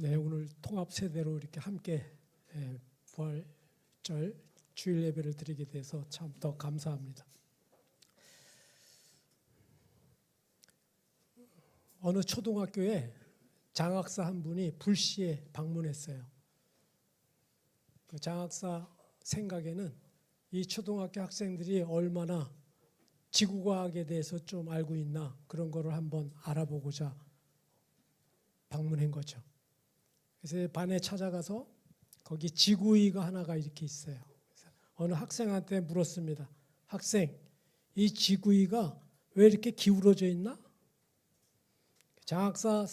네, 오늘 통합 세대로 이렇게 함께 부활절 주일 예배를 드리게 돼서 참 더 감사합니다. 어느 초등학교에 장학사 한 분이 불시에 방문했어요. 그 장학사 생각에는 이 초등학교 학생들이 얼마나 지구과학에 대해서 좀 알고 있나 그런 거를 한번 알아보고자 방문한 거죠. 그래서 반에 찾아가서 거기 지구의가 하나가 이렇게 있어요. 어느 학생한테 물었습니다. 학생, 이 지구의가 왜 이렇게 기울어져 있나? 장학사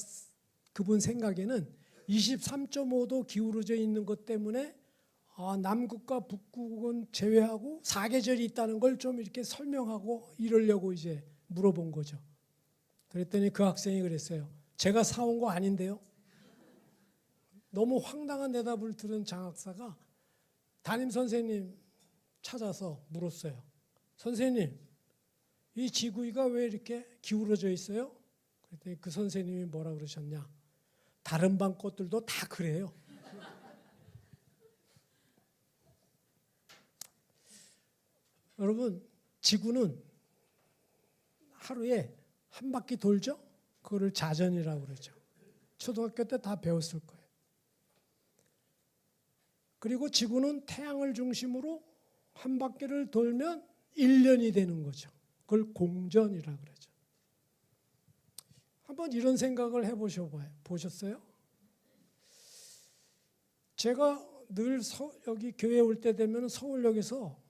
그분 생각에는 23.5도 기울어져 있는 것 때문에 남극과 북극은 제외하고 사계절이 있다는 걸 좀 이렇게 설명하고 이러려고 이제 물어본 거죠. 그랬더니 그 학생이 그랬어요. 제가 사온 거 아닌데요. 너무 황당한 대답을 들은 장학사가 담임 선생님 찾아서 물었어요. 선생님, 이 지구가 왜 이렇게 기울어져 있어요? 그랬더니 그 선생님이 뭐라 그러셨냐? 다른 반 것들도 다 그래요. 여러분, 지구는 하루에 한 바퀴 돌죠? 그거를 자전이라고 그러죠. 초등학교 때 다 배웠을 거예요. 그리고 지구는 태양을 중심으로 한 바퀴를 돌면 1년이 되는 거죠. 그걸 공전이라고 그러죠. 한번 이런 생각을 해보셨어요? 제가 늘 여기 교회 올 때 되면 서울역에서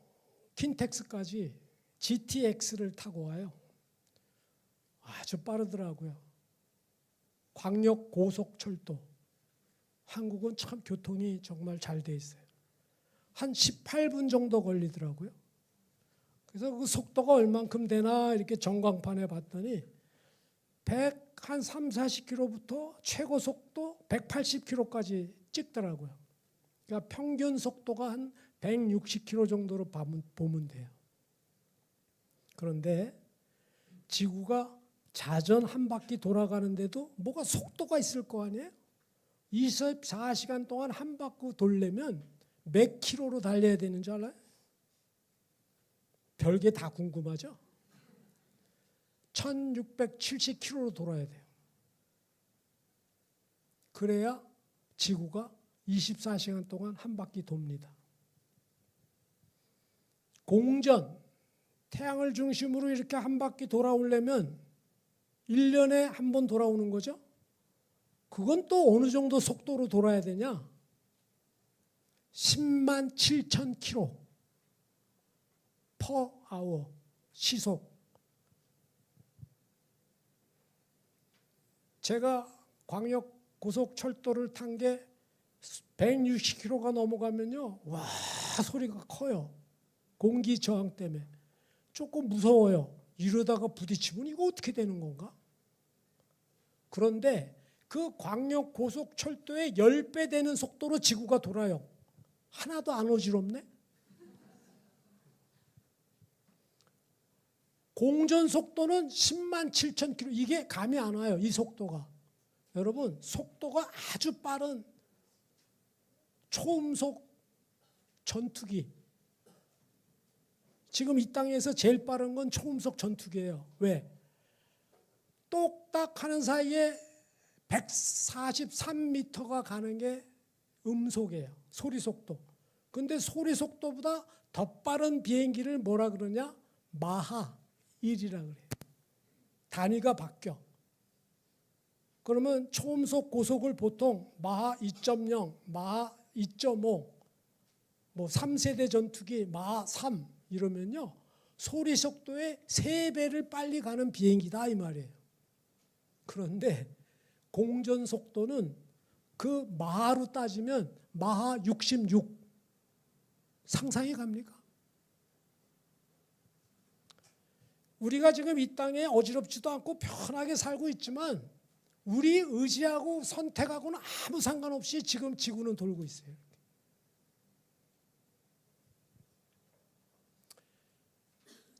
킨텍스까지 GTX를 타고 와요. 아주 빠르더라고요. 광역 고속철도. 한국은 참 교통이 정말 잘 돼 있어요. 한 18분 정도 걸리더라고요. 그래서 그 속도가 얼만큼 되나 이렇게 전광판에 봤더니 100한 40km부터 최고 속도 180km까지 찍더라고요. 그러니까 평균 속도가 한 160km 정도로 보면 돼요. 그런데 지구가 자전 한 바퀴 돌아가는데도 뭐가 속도가 있을 거 아니에요? 24시간 동안 한 바퀴 돌려면 몇 킬로로 달려야 되는 줄 알아요? 별게 다 궁금하죠? 1670km로 돌아야 돼요. 그래야 지구가 24시간 동안 한 바퀴 돕니다. 공전, 태양을 중심으로 이렇게 한 바퀴 돌아오려면 1년에 한 번 돌아오는 거죠? 그건 또 어느 정도 속도로 돌아야 되냐? 10만 7천 킬로 per hour 시속. 제가 광역 고속철도를 탄 게 160km가 넘어가면요, 와 소리가 커요. 공기 저항 때문에 조금 무서워요. 이러다가 부딪히면 이거 어떻게 되는 건가? 그런데 그 광역 고속철도의 10배 되는 속도로 지구가 돌아요. 하나도 안 어지럽네? 공전 속도는 10만 7천 킬로. 이게 감이 안 와요. 이 속도가. 여러분, 속도가 아주 빠른 초음속 전투기. 지금 이 땅에서 제일 빠른 건 초음속 전투기예요. 왜? 똑딱 하는 사이에 143m가 가는 게 음속이에요. 소리 속도. 근데 소리 속도보다 더 빠른 비행기를 뭐라 그러냐? 마하 1이라 그래요. 단위가 바뀌어. 그러면 초음속 고속을 보통 마하 2.0, 마하 2.5, 뭐 3세대 전투기 마하 3 이러면요. 소리 속도의 3배를 빨리 가는 비행기다 이 말이에요. 그런데 공전 속도는 그 마하로 따지면 마하 66. 상상이 갑니까? 우리가 지금 이 땅에 어지럽지도 않고 편하게 살고 있지만 우리 의지하고 선택하고는 아무 상관없이 지금 지구는 돌고 있어요.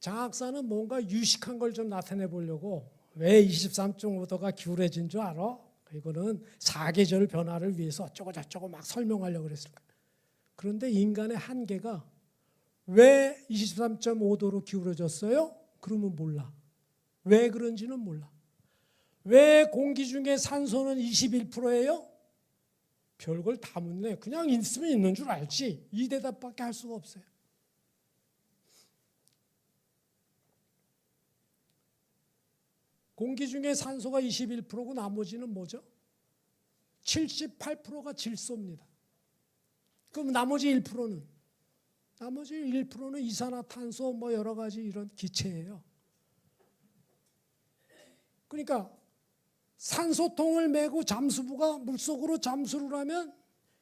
장학사는 뭔가 유식한 걸 좀 나타내 보려고 왜 23.5도가 기울어진 줄 알아? 이거는 사계절 변화를 위해서 어쩌고 저쩌고 막 설명하려고 그랬을 거예요. 그런데 인간의 한계가 왜 23.5도로 기울어졌어요? 그러면 몰라. 왜 그런지는 몰라. 왜 공기 중에 산소는 21%예요? 별걸 다 묻네. 그냥 있으면 있는 줄 알지. 이 대답밖에 할 수가 없어요. 공기 중에 산소가 21%고 나머지는 뭐죠? 78%가 질소입니다. 그럼 나머지 1%는? 나머지 1%는 이산화탄소 뭐 여러 가지 이런 기체예요. 그러니까 산소통을 메고 잠수부가 물속으로 잠수를 하면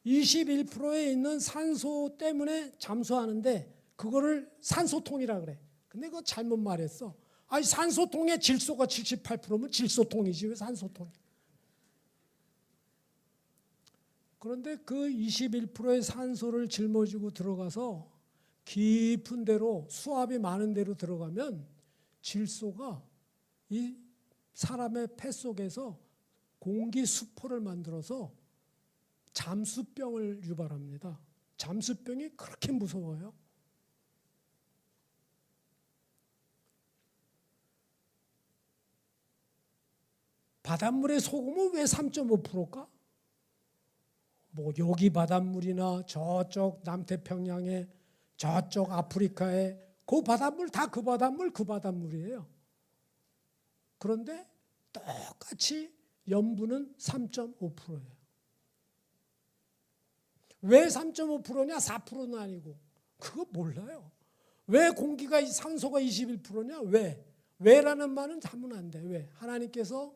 21%에 있는 산소 때문에 잠수하는데 그거를 산소통이라 그래. 근데 그거 잘못 말했어. 아니 산소통의 질소가 78%면 질소통이지 왜 산소통이? 그런데 그 21%의 산소를 짊어지고 들어가서 깊은 데로 수압이 많은 데로 들어가면 질소가 이 사람의 폐 속에서 공기 수포를 만들어서 잠수병을 유발합니다. 잠수병이 그렇게 무서워요. 바닷물의 소금은 왜 3.5%일까? 뭐 여기 바닷물이나 저쪽 남태평양에 저쪽 아프리카에 그 바닷물 다 그 바닷물이에요. 그런데 똑같이 염분은 3.5%예요. 왜 3.5%냐? 4%는 아니고. 그거 몰라요. 왜 공기가 산소가 21%냐? 왜? 왜라는 말은 하면 안 돼. 왜? 하나님께서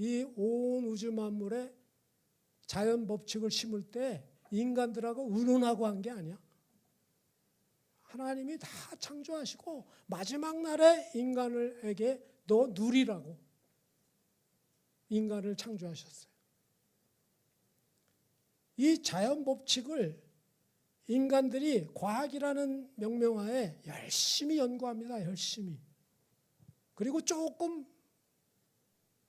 이 온 우주 만물에 자연 법칙을 심을 때 인간들하고 의논하고 한 게 아니야. 하나님이 다 창조하시고 마지막 날에 인간에게 너 누리라고 인간을 창조하셨어요. 이 자연 법칙을 인간들이 과학이라는 명명하에 열심히 연구합니다. 열심히. 그리고 조금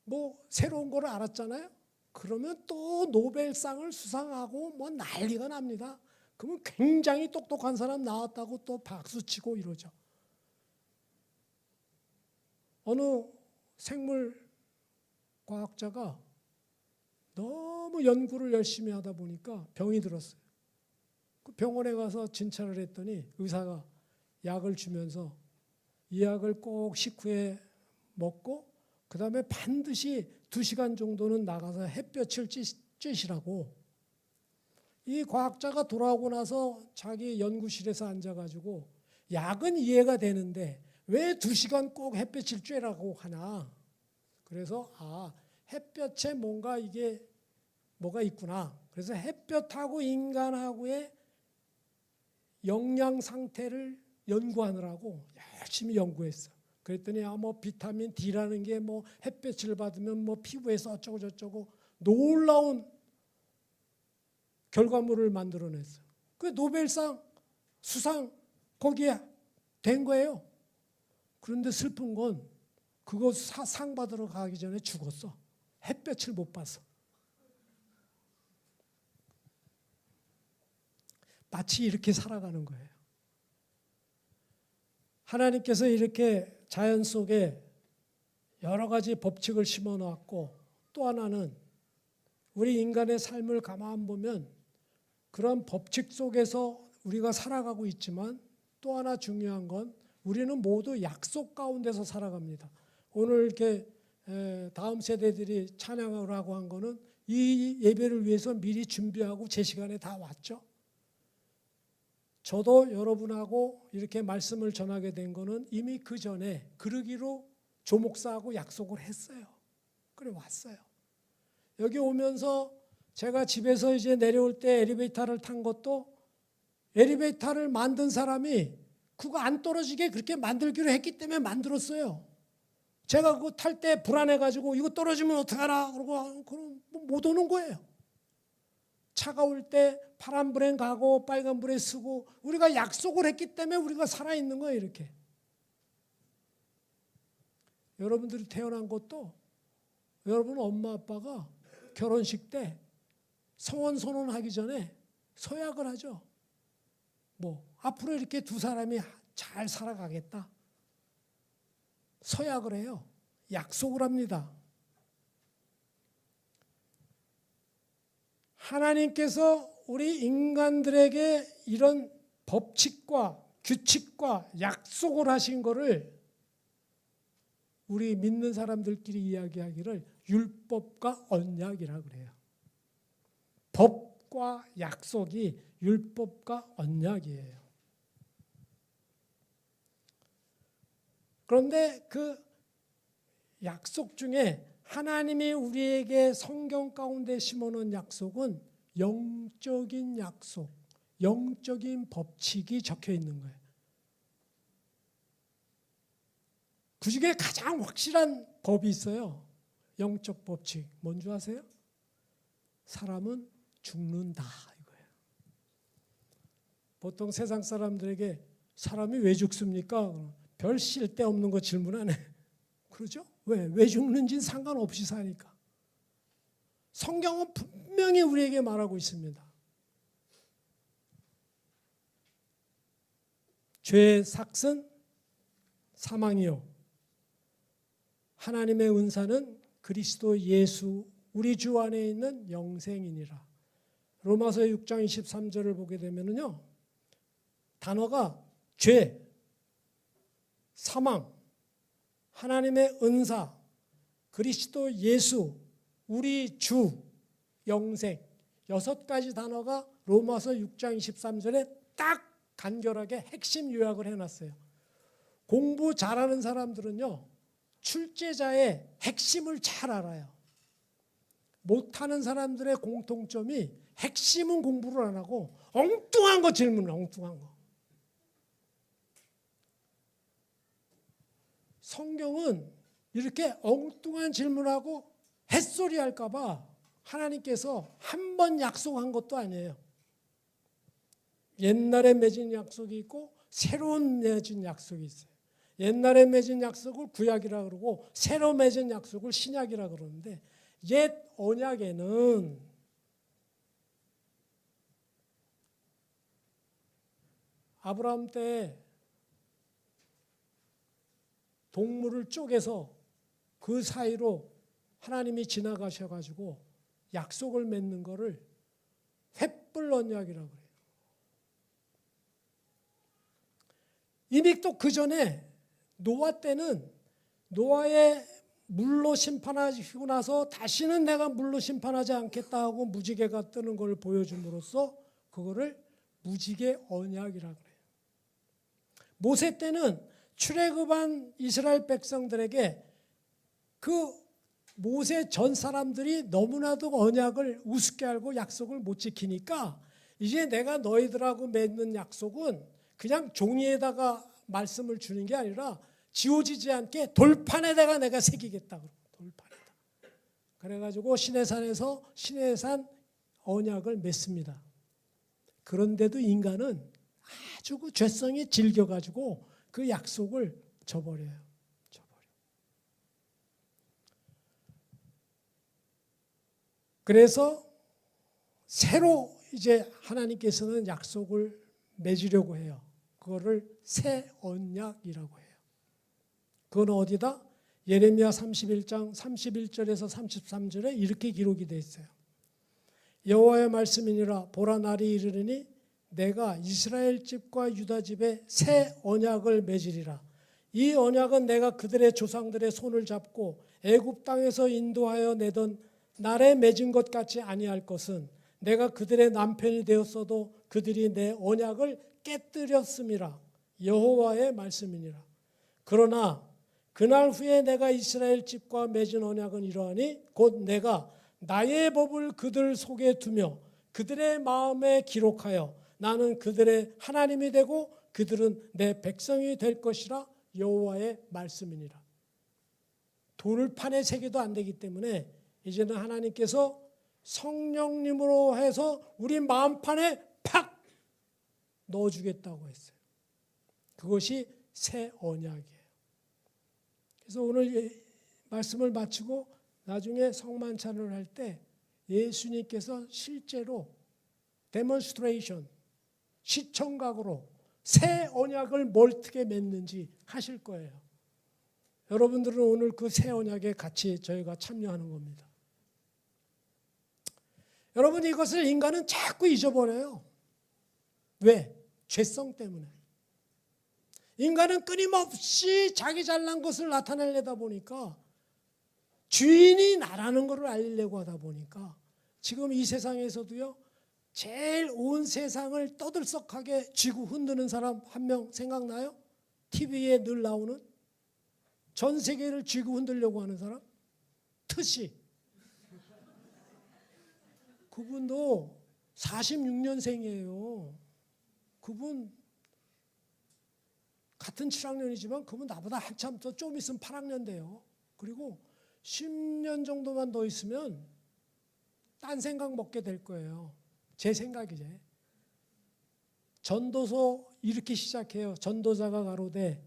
뭐 새로운 거를 알았잖아요. 그러면 또 노벨상을 수상하고 뭐 난리가 납니다. 그러면 굉장히 똑똑한 사람 나왔다고 또 박수치고 이러죠. 어느 생물과학자가 너무 연구를 열심히 하다 보니까 병이 들었어요. 그 병원에 가서 진찰을 했더니 의사가 약을 주면서 이 약을 꼭 식후에 먹고 그 다음에 반드시 2시간 정도는 나가서 햇볕을 쬐시라고. 이 과학자가 돌아오고 나서 자기 연구실에서 앉아가지고 약은 이해가 되는데 왜 2시간 꼭 햇볕을 쬐라고 하나. 그래서 햇볕에 뭔가 이게 뭐가 있구나. 그래서 햇볕하고 인간하고의 영양 상태를 연구하느라고 열심히 연구했어. 그랬더니 뭐 비타민 D라는 게 뭐 햇볕을 받으면 뭐 피부에서 어쩌고 저쩌고 놀라운 결과물을 만들어냈어. 그 노벨상 수상 거기에 된 거예요. 그런데 슬픈 건 그거 상 받으러 가기 전에 죽었어. 햇볕을 못 봤어. 마치 이렇게 살아가는 거예요. 하나님께서 이렇게 자연 속에 여러 가지 법칙을 심어 놓았고 또 하나는 우리 인간의 삶을 가만 보면 그런 법칙 속에서 우리가 살아가고 있지만 또 하나 중요한 건 우리는 모두 약속 가운데서 살아갑니다. 오늘 이렇게 다음 세대들이 찬양을 하고 한 거는 이 예배를 위해서 미리 준비하고 제 시간에 다 왔죠. 저도 여러분하고 이렇게 말씀을 전하게 된 거는 이미 그 전에 그러기로 조목사하고 약속을 했어요. 그래 왔어요. 여기 오면서 제가 집에서 이제 내려올 때 엘리베이터를 탄 것도 엘리베이터를 만든 사람이 그거 안 떨어지게 그렇게 만들기로 했기 때문에 만들었어요. 제가 그거 탈 때 불안해가지고 이거 떨어지면 어떡하나 그러고 그럼 못 오는 거예요. 차가 올 때 파란불에 가고 빨간불에 서고 우리가 약속을 했기 때문에 우리가 살아있는 거예요. 이렇게. 여러분들이 태어난 것도 여러분 엄마 아빠가 결혼식 때 성원 선언하기 전에 서약을 하죠. 뭐 앞으로 이렇게 두 사람이 잘 살아가겠다. 서약을 해요. 약속을 합니다. 하나님께서 우리 인간들에게 이런 법칙과 규칙과 약속을 하신 거를 우리 믿는 사람들끼리 이야기하기를 율법과 언약이라고 그래요. 법과 약속이 율법과 언약이에요. 그런데 그 약속 중에 하나님이 우리에게 성경 가운데 심어놓은 약속은 영적인 약속, 영적인 법칙이 적혀 있는 거예요. 그 중에 가장 확실한 법이 있어요. 영적 법칙. 뭔지 아세요? 사람은 죽는다 이거예요. 보통 세상 사람들에게 사람이 왜 죽습니까? 별 쓸데없는 거 질문하네. 그러죠? 왜 죽는지는 상관없이 사니까. 성경은 분명히 우리에게 말하고 있습니다. 죄의 삭은 사망이요. 하나님의 은사는 그리스도 예수 우리 주 안에 있는 영생이니라. 로마서 6장 23절을 보게 되면요. 단어가 죄, 사망, 하나님의 은사, 그리스도 예수, 우리 주, 영생 6가지 단어가 로마서 6장 23절에 딱 간결하게 핵심 요약을 해놨어요. 공부 잘하는 사람들은요. 출제자의 핵심을 잘 알아요. 못하는 사람들의 공통점이 핵심은 공부를 안 하고 엉뚱한 거 질문을 엉뚱한 거. 성경은 이렇게 엉뚱한 질문하고 햇소리 할까 봐 하나님께서 한 번 약속한 것도 아니에요. 옛날에 맺은 약속이 있고 새로운 맺은 약속이 있어요. 옛날에 맺은 약속을 구약이라 그러고 새로 맺은 약속을 신약이라 그러는데 옛 언약에는 아브라함 때 동물을 쪼개서 그 사이로 하나님이 지나가셔가지고 약속을 맺는 거를 횃불 언약이라고 그래요. 이미 또 그 전에 노아 때는 노아의 물로 심판하시고 나서 다시는 내가 물로 심판하지 않겠다 하고 무지개가 뜨는 걸 보여줌으로써 그거를 무지개 언약이라고 그래요. 모세 때는 출애굽한 이스라엘 백성들에게 그 모세 전 사람들이 너무나도 언약을 우습게 알고 약속을 못 지키니까 이제 내가 너희들하고 맺는 약속은 그냥 종이에다가 말씀을 주는 게 아니라 지워지지 않게 돌판에다가 내가 새기겠다. 돌판에다. 그래가지고 시내산에서 시내산 언약을 맺습니다. 그런데도 인간은 아주 그 죄성이 질겨가지고 그 약속을 저버려요. 그래서 새로 이제 하나님께서는 약속을 맺으려고 해요. 그거를 새 언약이라고 해요. 그건 어디다? 예레미야 31장 31절에서 33절에 이렇게 기록이 되어 있어요. 여호와의 말씀이니라 보라 날이 이르르니 내가 이스라엘 집과 유다 집에 새 언약을 맺으리라. 이 언약은 내가 그들의 조상들의 손을 잡고 애굽 땅에서 인도하여 내던 날에 맺은 것 같이 아니할 것은 내가 그들의 남편이 되었어도 그들이 내 언약을 깨뜨렸음이라. 여호와의 말씀이니라. 그러나 그날 후에 내가 이스라엘 집과 맺은 언약은 이러하니 곧 내가 나의 법을 그들 속에 두며 그들의 마음에 기록하여 나는 그들의 하나님이 되고 그들은 내 백성이 될 것이라. 여호와의 말씀이니라. 돌판에 새겨도 안 되기 때문에 이제는 하나님께서 성령님으로 해서 우리 마음판에 팍 넣어주겠다고 했어요. 그것이 새 언약이에요. 그래서 오늘 말씀을 마치고 나중에 성만찬을 할 때 예수님께서 실제로 데몬스트레이션, 시청각으로 새 언약을 멀떻게 맺는지 하실 거예요. 여러분들은 오늘 그 새 언약에 같이 저희가 참여하는 겁니다. 여러분, 이것을 인간은 자꾸 잊어버려요. 왜? 죄성 때문에. 인간은 끊임없이 자기 잘난 것을 나타내려다 보니까, 주인이 나라는 것을 알리려고 하다 보니까 지금 이 세상에서도요, 제일 온 세상을 떠들썩하게 쥐고 흔드는 사람 한 명 생각나요? TV에 늘 나오는, 전 세계를 쥐고 흔들려고 하는 사람? 트시. 그분도 46년생이에요. 그분 같은 7학년이지만 그분 나보다 한참 더 좀 있으면 8학년 돼요. 그리고 10년 정도만 더 있으면 딴 생각 먹게 될 거예요. 제 생각이지. 전도서 이렇게 시작해요. 전도자가 가로되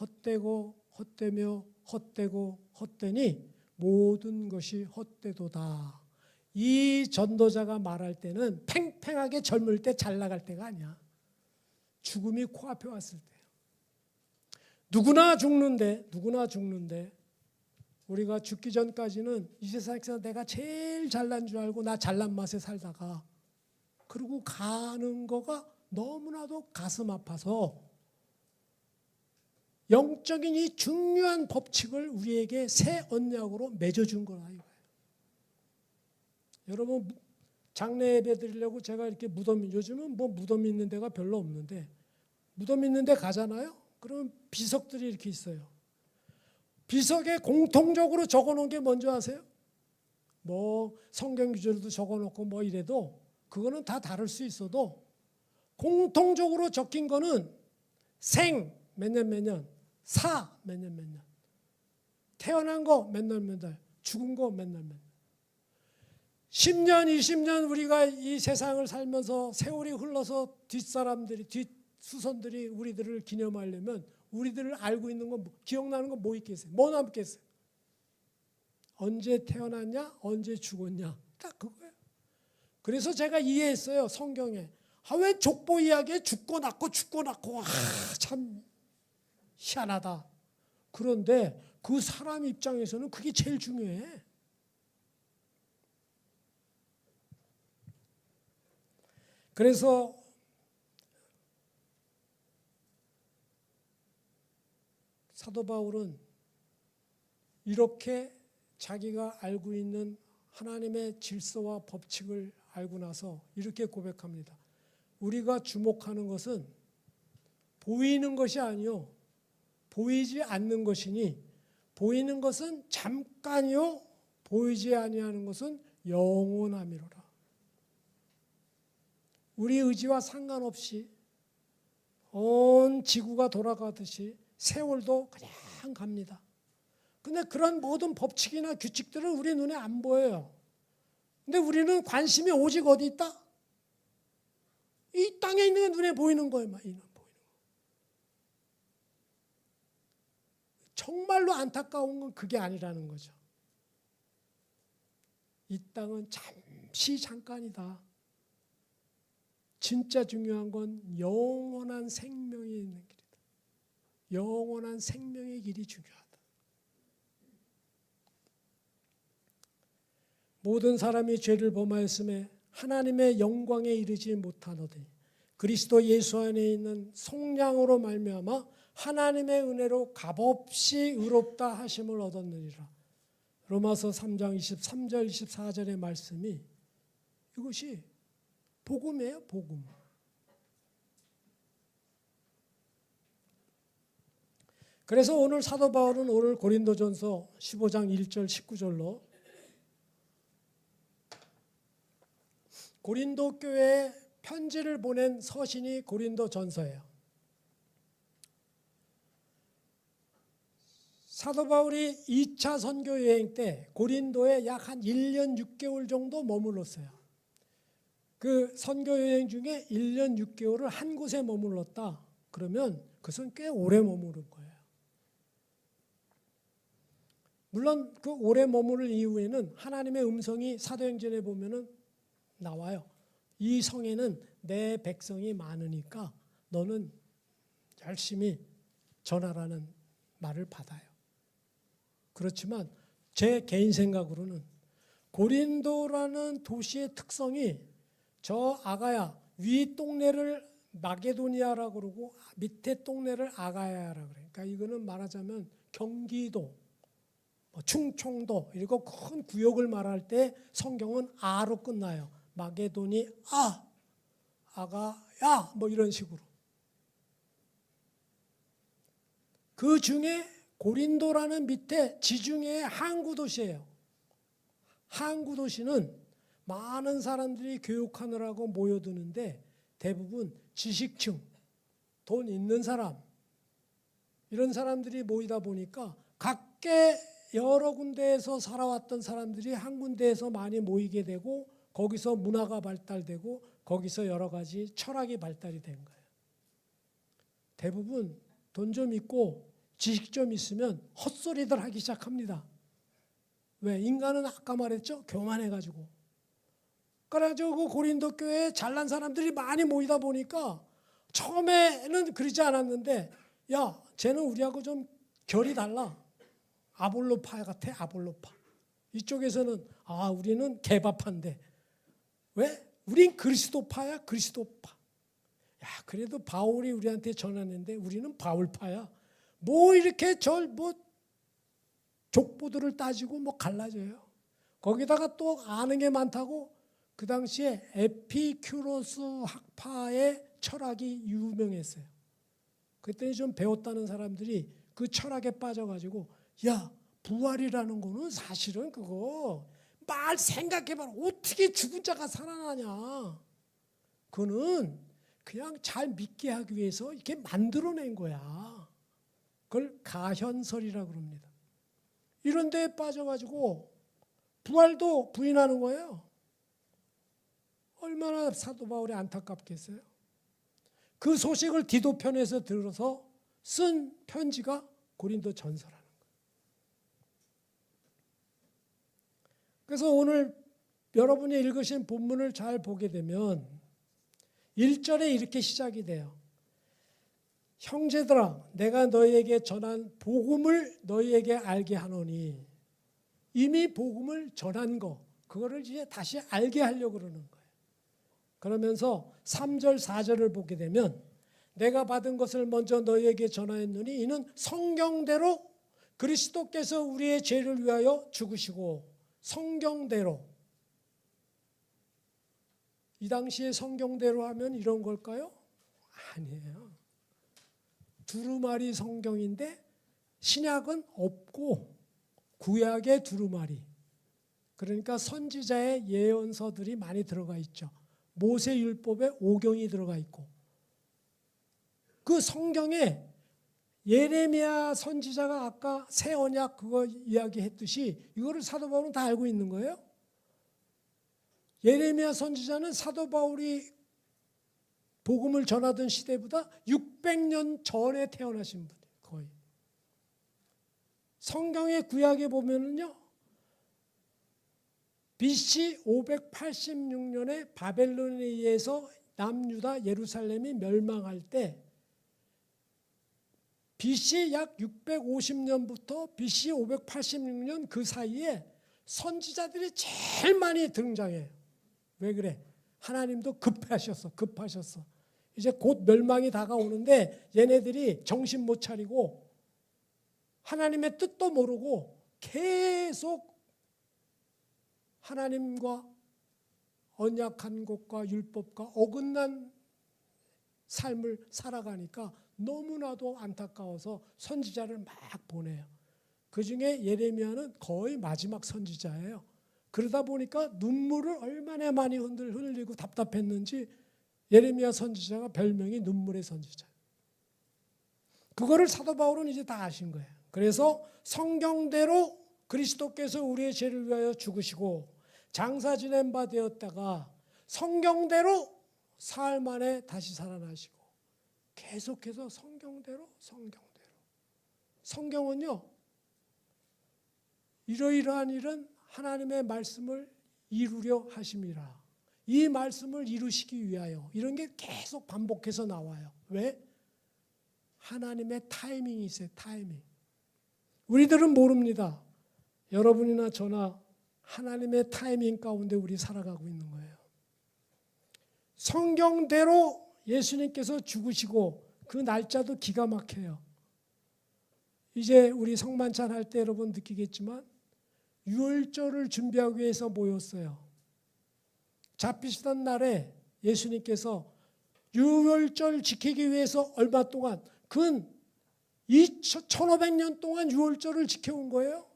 헛되고 헛되며 헛되고 헛되니 모든 것이 헛되도다. 이 전도자가 말할 때는 팽팽하게 젊을 때 잘 나갈 때가 아니야. 죽음이 코앞에 왔을 때. 누구나 죽는데 우리가 죽기 전까지는 이 세상에서 내가 제일 잘난 줄 알고 나 잘난 맛에 살다가 그러고 가는 거가 너무나도 가슴 아파서 영적인 이 중요한 법칙을 우리에게 새 언약으로 맺어준 거라 이거예요. 여러분, 장례 예배 드리려고 제가 이렇게 무덤, 요즘은 뭐 무덤 있는 데가 별로 없는데 무덤 있는 데 가잖아요. 그러면 비석들이 이렇게 있어요. 비석에 공통적으로 적어놓은 게 뭔지 아세요? 뭐 성경 구절도 적어놓고 뭐 이래도 그거는 다 다를 수 있어도 공통적으로 적힌 거는 생 몇 년, 사 몇 년, 태어난 거 몇 년, 죽은 거 몇 년. 10년, 20년 우리가 이 세상을 살면서 세월이 흘러서 뒷수선들이 우리들을 기념하려면 우리들을 알고 있는 건 기억나는 건 뭐 있겠어요? 뭐 남겠어요? 언제 태어났냐? 언제 죽었냐? 딱 그거예요. 그래서 제가 이해했어요. 성경에. 왜 족보 이야기에 죽고 낳고 참 희한하다. 그런데 그 사람 입장에서는 그게 제일 중요해. 그래서 사도 바울은 이렇게 자기가 알고 있는 하나님의 질서와 법칙을 알고 나서 이렇게 고백합니다. 우리가 주목하는 것은 보이는 것이 아니요 보이지 않는 것이니 보이는 것은 잠깐이요 보이지 아니하는 것은 영원함이로라. 우리 의지와 상관없이 온 지구가 돌아가듯이 세월도 그냥 갑니다. 근데 그런 모든 법칙이나 규칙들은 우리 눈에 안 보여요. 근데 우리는 관심이 오직 어디 있다? 이 땅에 있는 게 눈에 보이는 거예요. 정말로 안타까운 건 그게 아니라는 거죠. 이 땅은 잠깐이다. 진짜 중요한 건 영원한 생명이 있는 길이다. 영원한 생명의 길이 중요하다. 모든 사람이 죄를 범하였음에 하나님의 영광에 이르지 못하노니 그리스도 예수 안에 있는 속량으로 말미암아 하나님의 은혜로 값없이 의롭다 하심을 얻었느니라. 로마서 3장 23절 24절의 말씀이 이것이 복음이에요. 복음. 그래서 오늘 사도 바울은 오늘 고린도전서 15장 1절 19절로 고린도 교회에 편지를 보낸 서신이 고린도전서예요. 사도 바울이 2차 선교 여행 때 고린도에 약 한 1년 6개월 정도 머물렀어요. 그 선교 여행 중에 1년 6개월을 한 곳에 머물렀다. 그러면 그것은 꽤 오래 머무른 거예요. 물론 그 오래 머무를 이후에는 하나님의 음성이 사도행전에 보면은 나와요. 이 성에는 내 백성이 많으니까 너는 열심히 전하라는 말을 받아요. 그렇지만 제 개인 생각으로는 고린도라는 도시의 특성이 저 아가야 위 동네를 마게도니아라고 그러고 밑에 동네를 아가야라고 그래요. 그러니까 이거는 말하자면 경기도, 충청도 이렇게 큰 구역을 말할 때 성경은 아로 끝나요. 마게도니 아가야 이런 식으로. 그 중에 고린도라는 밑에 지중해의 항구 도시예요. 항구 도시는 많은 사람들이 교육하느라고 모여드는데 대부분 지식층, 돈 있는 사람 이런 사람들이 모이다 보니까 각계 여러 군데에서 살아왔던 사람들이 한 군데에서 많이 모이게 되고 거기서 문화가 발달되고 거기서 여러 가지 철학이 발달이 된 거예요. 대부분 돈 좀 있고 지식 좀 있으면 헛소리들 하기 시작합니다. 왜? 인간은 아까 말했죠? 교만해가지고. 그래가지고 그 고린도 교회에 잘난 사람들이 많이 모이다 보니까 처음에는 그러지 않았는데 야, 쟤는 우리하고 좀 결이 달라. 아볼로파 같아, 아볼로파. 이쪽에서는 우리는 개바파인데 왜? 우린 그리스도파야, 그리스도파. 야, 그래도 바울이 우리한테 전하는데 우리는 바울파야. 이렇게 족보들을 따지고 갈라져요. 거기다가 또 아는 게 많다고 그 당시에 에피큐로스 학파의 철학이 유명했어요. 그때 좀 배웠다는 사람들이 그 철학에 빠져가지고 야, 부활이라는 거는 사실은 그거 말 생각해봐라. 어떻게 죽은 자가 살아나냐. 그거는 그냥 잘 믿게 하기 위해서 이렇게 만들어낸 거야. 그걸 가현설이라고 그럽니다. 이런 데에 빠져가지고 부활도 부인하는 거예요. 얼마나 사도 바울이 안타깝겠어요. 그 소식을 디도편에서 들어서 쓴 편지가 고린도 전서라는 거예요. 그래서 오늘 여러분이 읽으신 본문을 잘 보게 되면 1절에 이렇게 시작이 돼요. 형제들아, 내가 너희에게 전한 복음을 너희에게 알게 하노니. 이미 복음을 전한 거, 그거를 이제 다시 알게 하려고 그러는 거예요. 그러면서 3절, 4절을 보게 되면 내가 받은 것을 먼저 너희에게 전하였느니 이는 성경대로 그리스도께서 우리의 죄를 위하여 죽으시고 성경대로. 이 당시에 성경대로 하면 이런 걸까요? 아니에요. 두루마리 성경인데 신약은 없고 구약의 두루마리. 그러니까 선지자의 예언서들이 많이 들어가 있죠. 모세율법에 오경이 들어가 있고 그 성경에 예레미야 선지자가 아까 새 언약 그거 이야기했듯이 이거를 사도 바울은 다 알고 있는 거예요. 예레미야 선지자는 사도 바울이 복음을 전하던 시대보다 600년 전에 태어나신 분이에요. 거의. 성경의 구약에 보면은요. BC 586년에 바벨론에 의해서 남유다 예루살렘이 멸망할 때 BC 약 650년부터 BC 586년 그 사이에 선지자들이 제일 많이 등장해요. 왜 그래? 하나님도 급하셨어. 이제 곧 멸망이 다가오는데 얘네들이 정신 못 차리고 하나님의 뜻도 모르고 계속 하나님과 언약한 것과 율법과 어긋난 삶을 살아가니까 너무나도 안타까워서 선지자를 막 보내요. 그중에 예레미야는 거의 마지막 선지자예요. 그러다 보니까 눈물을 얼마나 많이 흘리고 답답했는지 예레미야 선지자가 별명이 눈물의 선지자. 그거를 사도 바울은 이제 다 아신 거예요. 그래서 성경대로 그리스도께서 우리의 죄를 위하여 죽으시고 장사 지낸 바 되었다가 성경대로 사흘 만에 다시 살아나시고 계속해서 성경대로. 성경은요 이러이러한 일은 하나님의 말씀을 이루려 하심이라. 이 말씀을 이루시기 위하여. 이런 게 계속 반복해서 나와요. 왜? 하나님의 타이밍이 있어요. 타이밍. 우리들은 모릅니다. 여러분이나 저나 하나님의 타이밍 가운데 우리 살아가고 있는 거예요. 성경대로 예수님께서 죽으시고 그 날짜도 기가 막혀요. 이제 우리 성만찬 할 때 여러분 느끼겠지만 유월절을 준비하기 위해서 모였어요. 잡히시던 날에 예수님께서 유월절 지키기 위해서 얼마 동안 근 1500년 동안 유월절을 지켜온 거예요.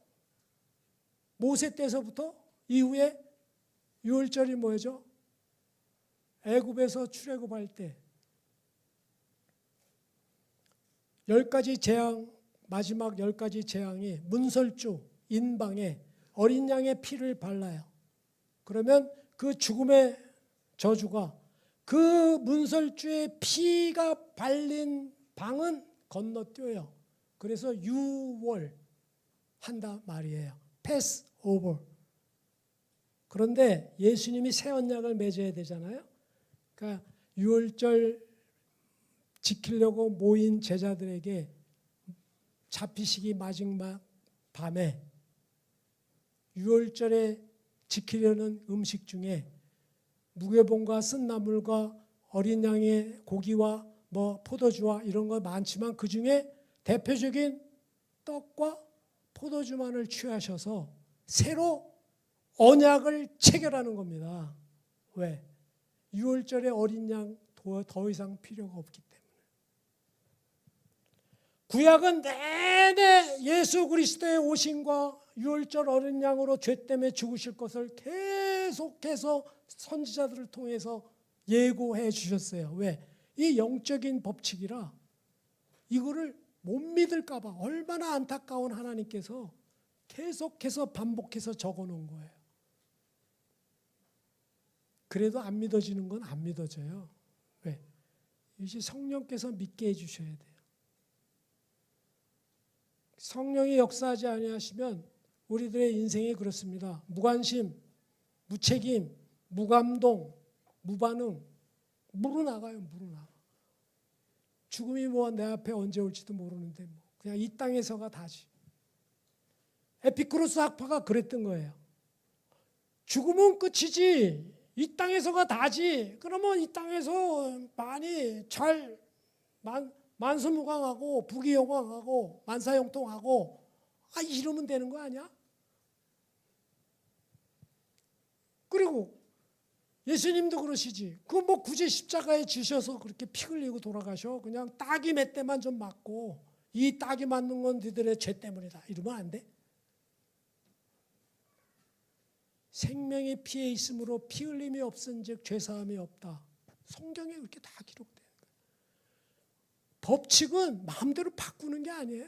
모세 때서부터 이후에 유월절이 뭐죠? 애굽에서 출애굽할 때 10가지 재앙, 마지막 10가지 재앙이 문설주, 인방에 어린 양의 피를 발라요. 그러면 그 죽음의 저주가 그 문설주의 피가 발린 방은 건너뛰어요. 그래서 유월 한다 말이에요. 패스 오버. 그런데 예수님이 새 언약을 맺어야 되잖아요. 그러니까 유월절 지키려고 모인 제자들에게 잡히시기 마지막 밤에 유월절에 지키려는 음식 중에 무교봉과 쓴나물과 어린 양의 고기와 포도주와 이런 거 많지만 그 중에 대표적인 떡과 포도주만을 취하셔서 새로 언약을 체결하는 겁니다. 왜? 유월절에 어린 양 더 이상 필요가 없기 때문에. 구약은 내내 예수 그리스도의 오심과 유월절 어린 양으로 죄 때문에 죽으실 것을 계속해서 선지자들을 통해서 예고해 주셨어요. 왜? 이 영적인 법칙이라 이거를 못 믿을까 봐 얼마나 안타까운 하나님께서 계속해서 반복해서 적어놓은 거예요. 그래도 안 믿어지는 건 안 믿어져요. 왜? 이제 성령께서 믿게 해주셔야 돼요. 성령이 역사하지 아니하시면 우리들의 인생이 그렇습니다. 무관심, 무책임, 무감동, 무반응, 무르나가요. 무르나가. 죽음이 내 앞에 언제 올지도 모르는데 그냥 이 땅에서가 다지. 에피쿠로스 학파가 그랬던 거예요. 죽음은 끝이지. 이 땅에서가 다지. 그러면 이 땅에서 많이 잘 만수무강하고 부귀영화하고 만사형통하고 이러면 되는 거 아니야? 그리고 예수님도 그러시지. 굳이 십자가에 지셔서 그렇게 피 흘리고 돌아가셔. 그냥 딱이 몇 대만 좀 맞고 이 딱이 맞는 건 너희들의 죄 때문이다. 이러면 안 돼? 생명이 피에 있으므로 피 흘림이 없은즉 죄사함이 없다. 성경에 그렇게 다 기록돼요. 법칙은 마음대로 바꾸는 게 아니에요.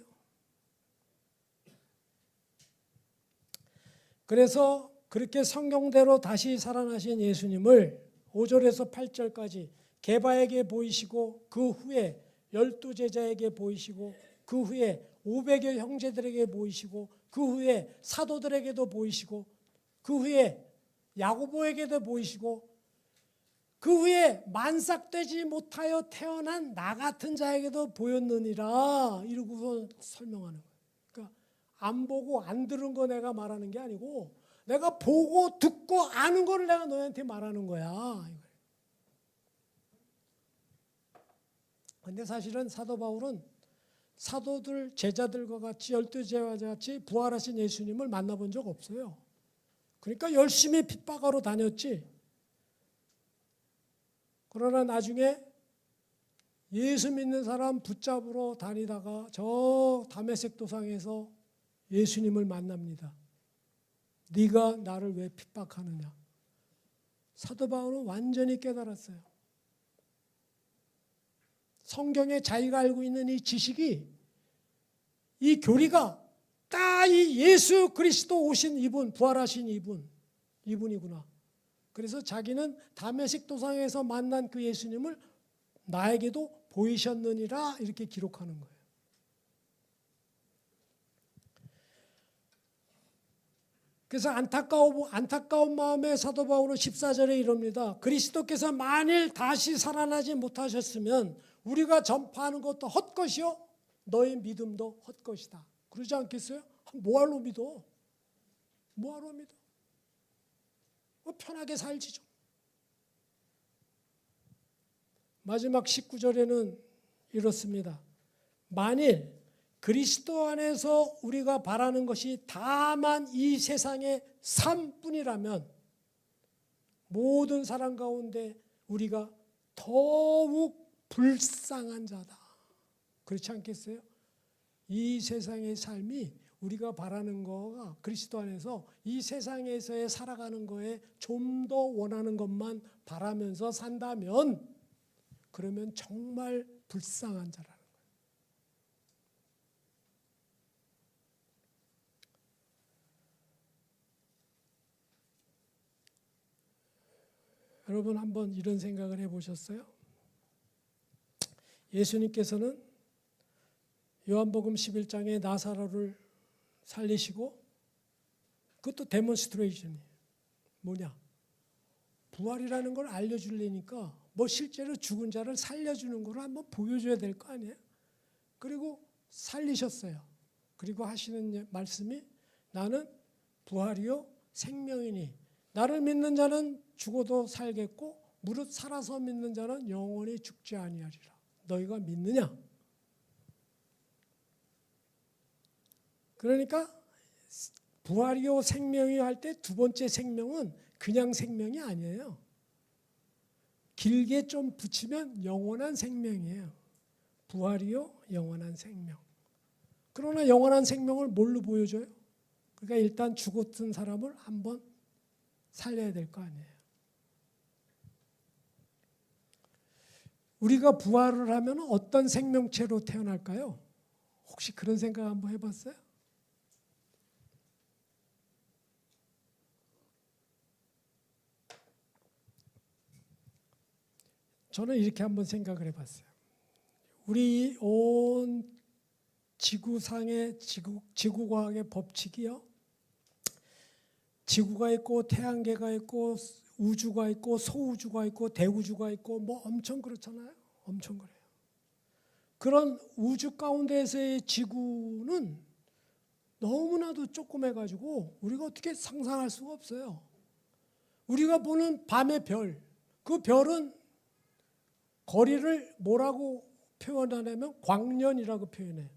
그래서 그렇게 성경대로 다시 살아나신 예수님을 5절에서 8절까지 게바에게 보이시고 그 후에 12제자에게 보이시고 그 후에 500여 형제들에게 보이시고 그 후에 사도들에게도 보이시고 그 후에 야고보에게도 보이시고 그 후에 만삭되지 못하여 태어난 나 같은 자에게도 보였느니라 이러고서 설명하는 거예요. 그러니까 안 보고 안 들은 거 내가 말하는 게 아니고 내가 보고 듣고 아는 거를 내가 너희한테 말하는 거야. 그런데 사실은 사도 바울은 사도들 제자들과 같이 12제자와 같이 부활하신 예수님을 만나본 적 없어요. 그러니까 열심히 핍박하러 다녔지. 그러나 나중에 예수 믿는 사람 붙잡으러 다니다가 저 다메섹 도상에서 예수님을 만납니다. 네가 나를 왜 핍박하느냐. 사도 바울은 완전히 깨달았어요. 성경에 자기가 알고 있는 이 지식이 이 교리가 딱 이 예수 그리스도 오신 이분, 부활하신 이분이구나. 그래서 자기는 다메섹 도상에서 만난 그 예수님을 나에게도 보이셨느니라 이렇게 기록하는 거예요. 그래서 안타까운 마음에 사도 바울은 14절에 이럽니다. 그리스도께서 만일 다시 살아나지 못하셨으면 우리가 전파하는 것도 헛것이요 너의 믿음도 헛것이다. 그러지 않겠어요? 뭐하러 믿어? 뭐하러 믿어? 편하게 살지 좀. 마지막 19절에는 이렇습니다. 만일 그리스도 안에서 우리가 바라는 것이 다만 이 세상의 삶뿐이라면 모든 사람 가운데 우리가 더욱 불쌍한 자다. 그렇지 않겠어요? 이 세상의 삶이 우리가 바라는 거가 그리스도 안에서 이 세상에서의 살아가는 거에 좀 더 원하는 것만 바라면서 산다면 그러면 정말 불쌍한 자라는 거예요. 여러분 한번 이런 생각을 해보셨어요? 예수님께서는 요한복음 11장에 나사로를 살리시고 그것도 데몬스트레이션이에요. 뭐냐? 부활이라는 걸 알려주려니까 뭐 실제로 죽은 자를 살려주는 걸 한번 보여줘야 될 거 아니에요? 그리고 살리셨어요. 그리고 하시는 말씀이 나는 부활이요 생명이니 나를 믿는 자는 죽어도 살겠고 무릇 살아서 믿는 자는 영원히 죽지 아니하리라. 너희가 믿느냐? 그러니까 부활이요 생명이 할 때 두 번째 생명은 그냥 생명이 아니에요. 길게 좀 붙이면 영원한 생명이에요. 부활이요 영원한 생명. 그러나 영원한 생명을 뭘로 보여줘요? 그러니까 일단 죽었던 사람을 한번 살려야 될 거 아니에요. 우리가 부활을 하면 어떤 생명체로 태어날까요? 혹시 그런 생각 한번 해봤어요? 저는 이렇게 한번 생각을 해봤어요. 우리 온 지구상의 지구과학의 법칙이요. 지구가 있고 태양계가 있고 우주가 있고 소우주가 있고 대우주가 있고 뭐 엄청 그렇잖아요. 엄청 그래요. 그런 우주 가운데에서의 지구는 너무나도 조그매가지고 우리가 어떻게 상상할 수가 없어요. 우리가 보는 밤의 별, 그 별은 거리를 뭐라고 표현하냐면 광년이라고 표현해요.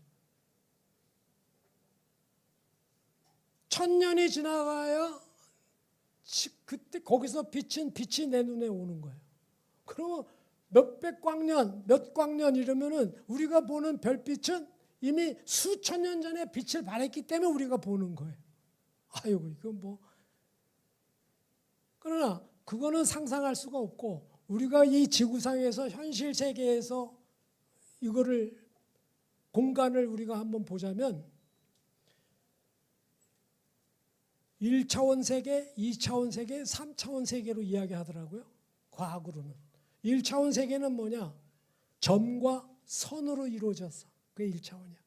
1000년이 지나가야 그때 거기서 빛이 내 눈에 오는 거예요. 그러면 몇백 광년, 몇 광년 이러면은 우리가 보는 별빛은 이미 수천 년 전에 빛을 발했기 때문에 우리가 보는 거예요. 아이고 이건 뭐. 그러나 그거는 상상할 수가 없고 우리가 이 지구상에서 현실 세계에서 이거를 공간을 우리가 한번 보자면 1차원 세계, 2차원 세계, 3차원 세계로 이야기하더라고요. 과학으로는. 1차원 세계는 뭐냐? 점과 선으로 이루어졌어. 그게 1차원이야.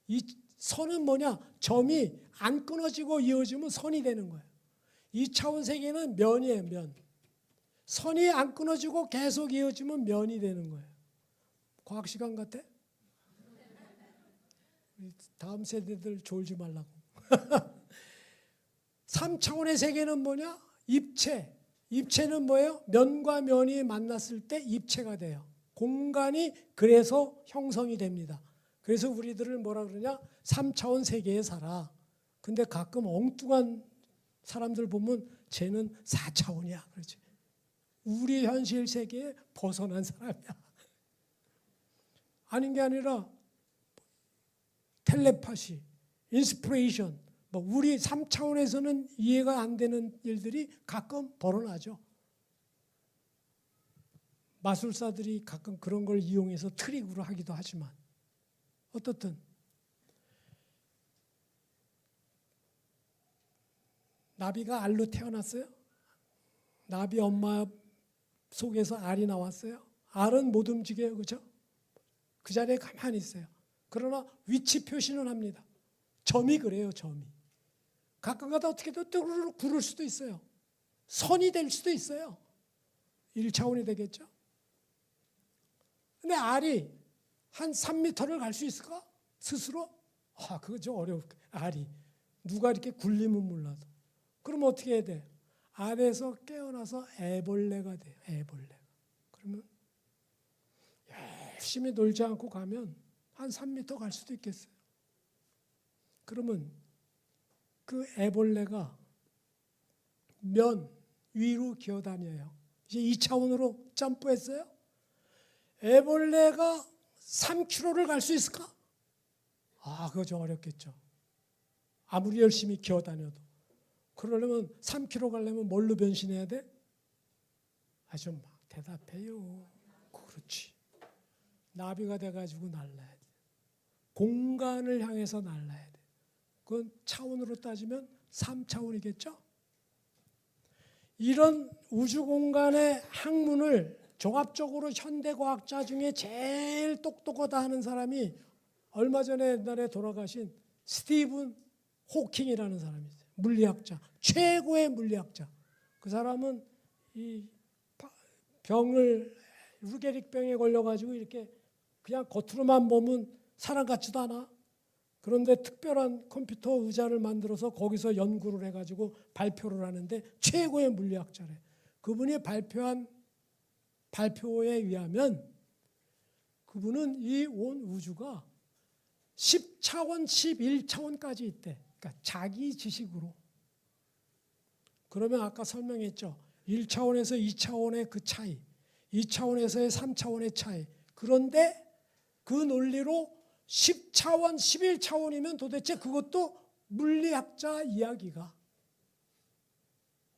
이 선은 뭐냐? 점이 안 끊어지고 이어지면 선이 되는 거예요. 2차원 세계는 면이에요, 면. 선이 안 끊어지고 계속 이어지면 면이 되는 거예요. 과학 시간 같아? 다음 세대들 졸지 말라고. 3차원의 세계는 뭐냐? 입체. 입체는 뭐예요? 면과 면이 만났을 때 입체가 돼요. 공간이 그래서 형성이 됩니다. 그래서 우리들을 뭐라 그러냐? 3차원 세계에 살아. 근데 가끔 엉뚱한 사람들 보면 쟤는 4차원이야. 그렇지. 우리 현실 세계에 벗어난 사람이야. 아닌 게 아니라 텔레파시, 인스피레이션, 뭐 우리 3차원에서는 이해가 안 되는 일들이 가끔 벌어나죠. 마술사들이 가끔 그런 걸 이용해서 트릭으로 하기도 하지만 어떻든 나비가 알로 태어났어요? 나비 엄마 속에서 알이 나왔어요? 알은 못 움직여요. 그렇죠? 그 자리에 가만히 있어요. 그러나 위치 표시는 합니다. 점이 그래요. 점이. 가끔가다 어떻게든 뚜루룩 구를 수도 있어요. 선이 될 수도 있어요. 1차원이 되겠죠. 근데 알이 한 3m를 갈 수 있을까? 스스로? 그거 좀 어려워. 알이. 누가 이렇게 굴리면 몰라도. 그럼 어떻게 해야 돼? 알에서 깨어나서 애벌레가 돼요. 애벌레가. 그러면 열심히 놀지 않고 가면 한 3m 갈 수도 있겠어요. 그러면 그 애벌레가 면 위로 기어다녀요. 이제 2차원으로 점프했어요. 애벌레가 3km를 갈 수 있을까? 그거 좀 어렵겠죠. 아무리 열심히 기어다녀도. 그러려면 3km 가려면 뭘로 변신해야 돼? 좀 대답해요. 그렇지. 나비가 돼가지고 날라야 돼. 공간을 향해서 날라야 돼. 그건 차원으로 따지면 3차원이겠죠? 이런 우주 공간의 학문을 종합적으로 현대과학자 중에 제일 똑똑하다 하는 사람이 얼마 전에 옛날에 돌아가신 스티븐 호킹이라는 사람이 있어요. 물리학자, 최고의 물리학자. 그 사람은 이 병을 루게릭병에 걸려가지고 이렇게 그냥 겉으로만 보면 사람 같지도 않아. 그런데 특별한 컴퓨터 의자를 만들어서 거기서 연구를 해가지고 발표를 하는데 최고의 물리학자래. 그분이 발표한 발표에 의하면 그분은 이 온 우주가 10차원, 11차원까지 있대. 그러니까 자기 지식으로. 그러면 아까 설명했죠. 1차원에서 2차원의 그 차이, 2차원에서의 3차원의 차이. 그런데 그 논리로 10차원, 11차원이면 도대체 그것도 물리학자 이야기가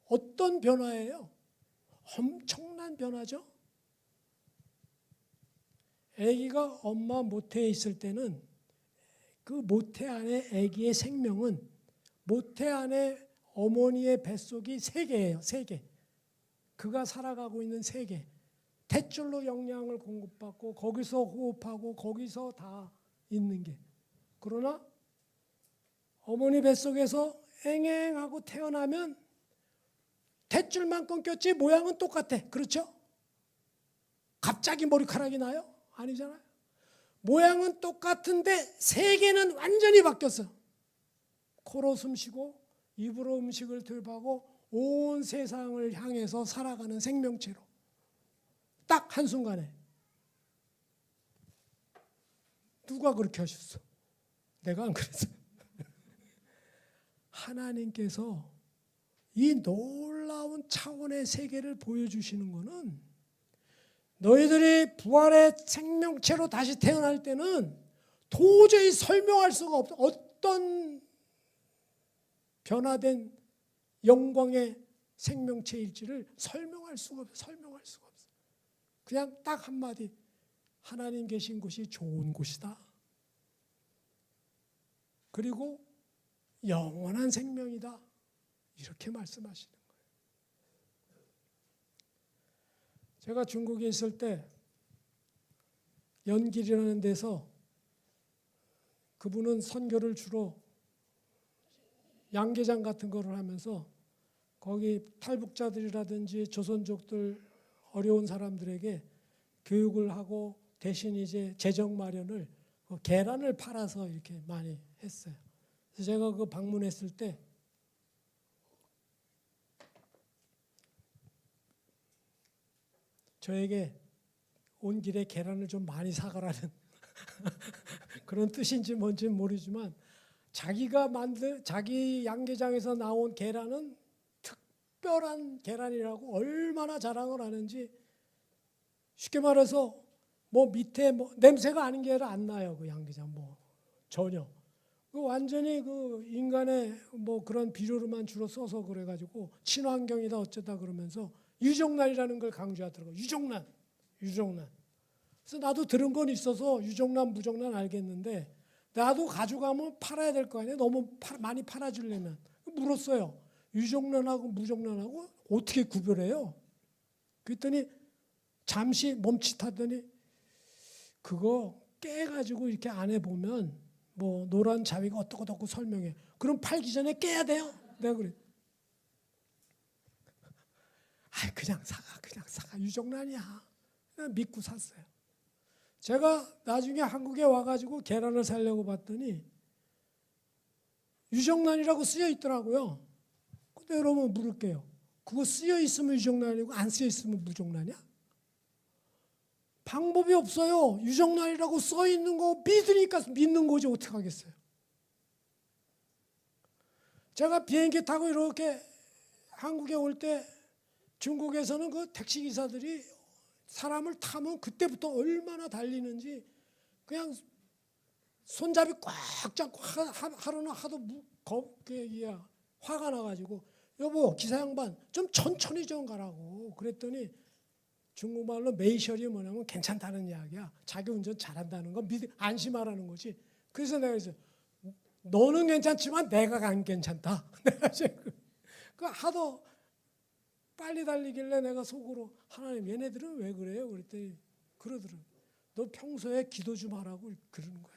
어떤 변화예요? 엄청난 변화죠. 아기가 엄마 모태에 있을 때는 그 모태 안에 아기의 생명은 모태 안에 어머니의 뱃속이 3개예요. 3개. 그가 살아가고 있는 3개. 탯줄로 영양을 공급받고 거기서 호흡하고 거기서 다 있는 게. 그러나 어머니 뱃속에서 앵앵하고 태어나면 탯줄만 끊겼지 모양은 똑같아. 그렇죠? 갑자기 머리카락이 나요? 아니잖아요. 모양은 똑같은데 3개는 완전히 바뀌었어. 코로 숨쉬고 입으로 음식을 들이하고 온 세상을 향해서 살아가는 생명체로 딱 한순간에. 누가 그렇게 하셨어? 내가 안 그랬어. 하나님께서 이 놀라운 차원의 세계를 보여주시는 것은 너희들이 부활의 생명체로 다시 태어날 때는 도저히 설명할 수가 없어. 어떤 변화된 영광의 생명체일지를 설명할 수가 없어. 설명할 수가 없어. 그냥 딱 한마디. 하나님 계신 곳이 좋은 곳이다. 그리고 영원한 생명이다. 이렇게 말씀하시는 거예요. 제가 중국에 있을 때 연길이라는 데서 그분은 선교를 주로 양계장 같은 거를 하면서 거기 탈북자들이라든지 조선족들 어려운 사람들에게 교육을 하고 대신 이제 재정 마련을 계란을 팔아서 이렇게 많이 했어요. 그래서 제가 그 방문했을 때 저에게 온 길에 계란을 좀 많이 사가라는 그런 뜻인지 뭔지 모르지만 자기가 만든 자기 양계장에서 나온 계란은 특별한 계란이라고 얼마나 자랑을 하는지 쉽게 말해서 뭐 밑에 뭐 냄새가 아닌 게 아니라 안 나요. 그 양계장 뭐 전혀. 그 완전히 그 인간의 뭐 그런 비료로만 주로 써서 그래가지고 친환경이다 어쩌다 그러면서 유정란이라는 걸 강조하더라고요. 유정란. 그래서 나도 들은 건 있어서 유정란, 무정란 알겠는데 나도 가져가면 팔아야 될 거 아니에요. 너무 많이 팔아주려면. 물었어요. 유정란하고 무정란하고 어떻게 구별해요? 그랬더니 잠시 멈칫하더니 그거 깨가지고 이렇게 안에 보면 뭐 노란 자위가 어떻고 설명해. 그럼 팔기 전에 깨야 돼요. 내가 그래. 아, 그냥 사가. 유정란이야. 그냥 믿고 샀어요. 제가 나중에 한국에 와가지고 계란을 사려고 봤더니 유정란이라고 쓰여 있더라고요. 근데 여러분 물을게요. 그거 쓰여 있으면 유정란이고 안 쓰여 있으면 무정란이야? 방법이 없어요. 유정란이라고 써 있는 거 믿으니까 믿는 거지 어떻게 하겠어요. 제가 비행기 타고 이렇게 한국에 올 때 중국에서는 그 택시기사들이 사람을 타면 그때부터 얼마나 달리는지 그냥 손잡이 꽉 잡고 하루는 하도 화가 나가지고 여보 기사 양반 좀 천천히 좀 가라고 그랬더니 중국말로 메이셜이 뭐냐면 괜찮다는 이야기야. 자기 운전 잘한다는 거 안심하라는 거지. 그래서 내가 그랬어요. 너는 괜찮지만 내가 안 괜찮다. 내가 그 하도 빨리 달리길래 내가 속으로 하나님 얘네들은 왜 그래요? 그랬더니 그러더라고요. 너 평소에 기도 좀 하라고 그러는 거야.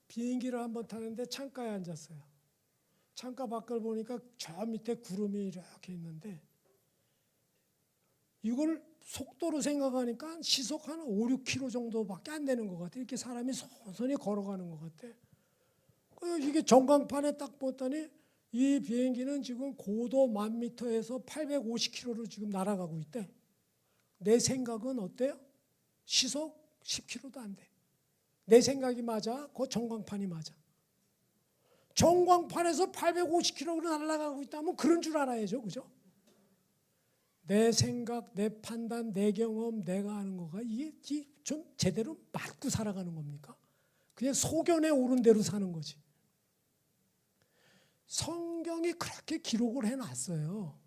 비행기를 한번 타는데 창가에 앉았어요. 창가 밖을 보니까 저 밑에 구름이 이렇게 있는데 이걸 속도로 생각하니까 시속 한 5, 6km 정도밖에 안 되는 것 같아. 이렇게 사람이 선선히 걸어가는 것 같아. 이게 전광판에 딱 봤더니 이 비행기는 지금 고도 10,000m에서 850km로 지금 날아가고 있대. 내 생각은 어때요? 시속 10km도 안 돼. 내 생각이 맞아? 그 전광판이 맞아. 전광판에서 850km로 날아가고 있다면 그런 줄 알아야죠. 그죠? 내 생각, 내 판단, 내 경험, 내가 하는 거가 이게 좀 제대로 맞고 살아가는 겁니까? 그냥 소견에 오른 대로 사는 거지. 성경이 그렇게 기록을 해놨어요.